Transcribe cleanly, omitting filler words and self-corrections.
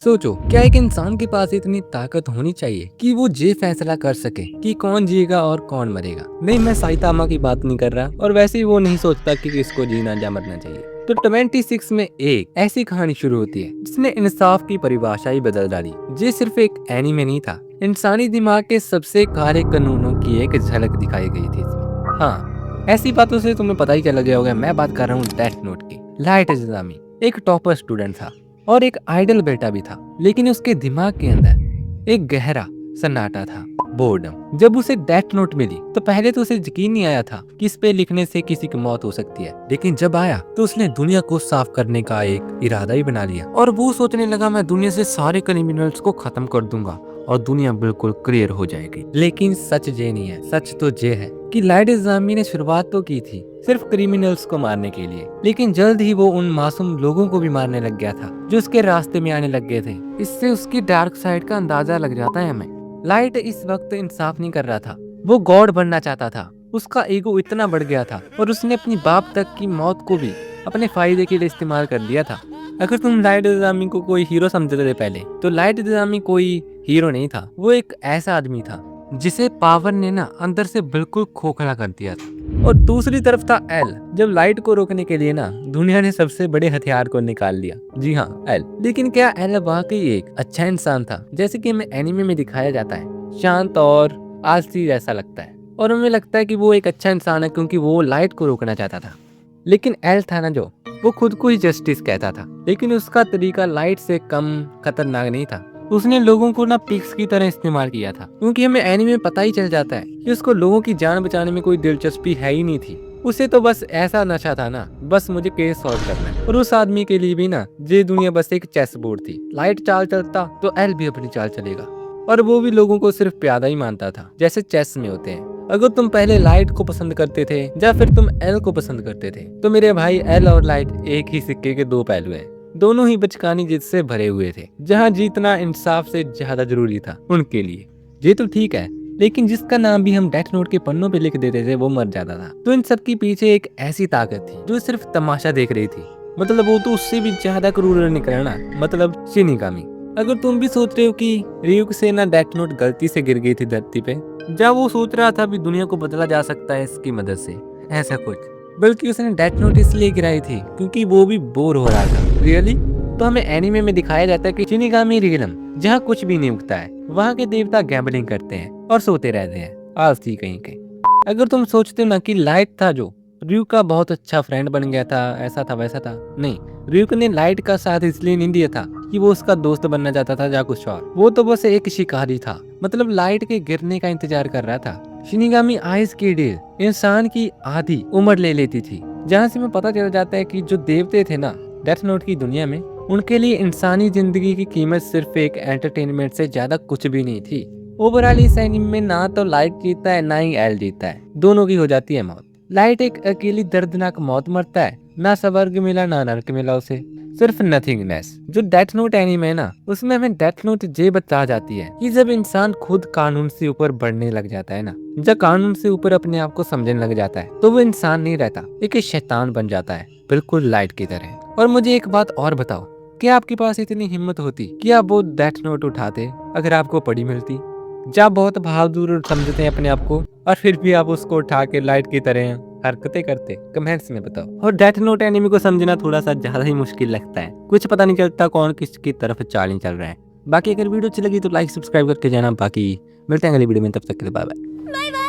सोचो, क्या एक इंसान के पास इतनी ताकत होनी चाहिए कि वो ये फैसला कर सके कि कौन जिएगा और कौन मरेगा। नहीं, मैं साइतामा की बात नहीं कर रहा, और वैसे ही वो नहीं सोचता कि किसको जीना या मरना चाहिए। तो 26 में एक ऐसी कहानी शुरू होती है जिसने इंसाफ की परिभाषा ही बदल डाली। ये सिर्फ एक एनीमे नहीं था, इंसानी दिमाग के सबसे काले कानूनों की एक झलक दिखाई गई थी इसमें। हाँ, ऐसी बातों से तुम्हें पता ही चला गया होगा, मैं बात कर रहा हूँ डेथ नोट की। लाइट इंजामी एक टॉपर स्टूडेंट था और एक आइडल बेटा भी था, लेकिन उसके दिमाग के अंदर एक गहरा सन्नाटा था, बोर्डम। जब उसे डेथ नोट मिली तो पहले तो उसे यकीन नहीं आया था कि इस पे लिखने से किसी की मौत हो सकती है, लेकिन जब आया तो उसने दुनिया को साफ करने का एक इरादा ही बना लिया और वो सोचने लगा, मैं दुनिया से सारे क्रिमिनल्स को खत्म कर दूंगा और दुनिया बिल्कुल क्लियर हो जाएगी। लेकिन सच ये नहीं है, सच तो ये है कि लाइट इंजामी ने शुरुआत तो की थी सिर्फ क्रिमिनल्स को मारने के लिए, लेकिन जल्द ही वो उन मासूम लोगों को भी मारने लग गया था जो उसके रास्ते में आने लग गए थे। इससे उसकी डार्क साइड का अंदाजा लग जाता है हमें। लाइट इस वक्त इंसाफ नहीं कर रहा था, वो गॉड बनना चाहता था। उसका ईगो इतना बढ़ गया था और उसने अपनी बाप तक की मौत को भी अपने फायदे के लिए इस्तेमाल कर लिया था। अगर तुम लाइट इंतजामी को कोई हीरो समझते थे पहले, तो लाइट इंतजामी कोई हीरो नहीं था, वो एक ऐसा आदमी था जिसे पावर ने ना अंदर से बिल्कुल खोखला कर दिया था। और दूसरी तरफ था एल। जब लाइट को रोकने के लिए ना दुनिया ने सबसे बड़े हथियार को निकाल लिया, जी हाँ, एल। लेकिन क्या एल वाकई एक अच्छा इंसान था जैसे कि हमें एनीमे में दिखाया जाता है? शांत और आलसी जैसा लगता है, और हमें लगता है कि वो एक अच्छा इंसान है क्योंकि वो लाइट को रोकना चाहता था। लेकिन एल था ना, जो वो खुद को ही जस्टिस कहता था, लेकिन उसका तरीका लाइट से कम खतरनाक नहीं था। उसने लोगों को ना पिक्स की तरह इस्तेमाल किया था, क्योंकि हमें एनीमे में पता ही चल जाता है कि उसको लोगों की जान बचाने में कोई दिलचस्पी है ही नहीं थी। उसे तो बस ऐसा नशा था ना, बस मुझे केस सॉल्व करना है। और उस आदमी के लिए भी ना ये दुनिया बस एक चेस बोर्ड थी। लाइट चाल चलता तो एल भी अपनी चाल चलेगा, और वो भी लोगों को सिर्फ प्यादा ही मानता था, जैसे चेस में होते हैं। अगर तुम पहले लाइट को पसंद करते थे या फिर तुम एल को पसंद करते थे, तो मेरे भाई एल और लाइट एक ही सिक्के के दो पहलू हैं। दोनों ही बचकानी जिद से भरे हुए थे, जहां जीतना इंसाफ से ज्यादा जरूरी था उनके लिए। ये तो ठीक है, लेकिन जिसका नाम भी हम डेथ नोट के पन्नों पे लिख देते थे वो मर जाता था। तो इन सब के पीछे एक ऐसी ताकत थी जो सिर्फ तमाशा देख रही थी। मतलब वो तो उससे भी ज्यादा क्रूर निकलना, मतलब शिनिगामी। अगर तुम भी सोच रहे हो कि रियुक से ना डेथ नोट गलती से गिर गई थी धरती पे, जब वो सोच रहा था भी दुनिया को बदला जा सकता है इसकी मदद से, ऐसा कुछ, बल्कि उसने डेथ नोट इसलिए गिराई थी क्योंकि वो भी बोर हो रहा था। रियली? तो हमें एनीमे में दिखाया जाता है कि शिनिगामी रियलम, जहाँ कुछ भी नहीं उगता है, वहाँ के देवता गैम्बलिंग करते हैं और सोते रहते हैं, आलसी कहीं के। अगर तुम सोचते हो ना कि लाइट था जो रियुक का बहुत अच्छा फ्रेंड बन गया था, ऐसा था वैसा था, नहीं। रियुक ने लाइट का साथ इसलिए नहीं दिया था कि वो उसका दोस्त बनना चाहता था या कुछ और। वो तो बस एक शिकारी था, मतलब लाइट के गिरने का इंतजार कर रहा था। शिनिगामी आइस की डेल इंसान की आधी उम्र ले लेती थी, जहाँ से हमें पता चल जाता है कि जो देवते थे ना डेथ नोट की दुनिया में, उनके लिए इंसानी जिंदगी की कीमत सिर्फ एक एंटरटेनमेंट से ज्यादा कुछ भी नहीं थी। ओवरऑल इस एनीमे में ना तो लाइट जीतता है ना ही एल जीतता है, दोनों की हो जाती है मौत। लाइट एक अकेली दर्दनाक मौत मरता है, ना स्वर्ग मिला ना नरक मिला उसे, सिर्फ नथिंगनेस। जो डेथ नोट एनीमे है ना, उसमें हमें डेथ नोट ये बता जाती है कि जब इंसान खुद कानून से ऊपर बढ़ने लग जाता है ना, जब कानून से ऊपर अपने आप को समझने लग जाता है, तो वो इंसान नहीं रहता, एक शैतान बन जाता है, बिल्कुल लाइट की तरह। और मुझे एक बात और बताओ, क्या आपके पास इतनी हिम्मत होती कि आप वो डेथ नोट उठाते अगर आपको पड़ी मिलती? जब बहुत बहादुर समझते हैं अपने आप को, और फिर भी आप उसको उठा के लाइट की तरह हरकतें करते? कमेंट्स में बताओ। और डेथ नोट एनिमी को समझना थोड़ा सा ज्यादा ही मुश्किल लगता है, कुछ पता नहीं चलता कौन किसकी तरफ चाल चल रहा है। बाकी अगर वीडियो अच्छी लगी तो लाइक सब्सक्राइब करके जाना। बाकी मिलते हैं अगली वीडियो में, तब तक के लिए बाय बाय।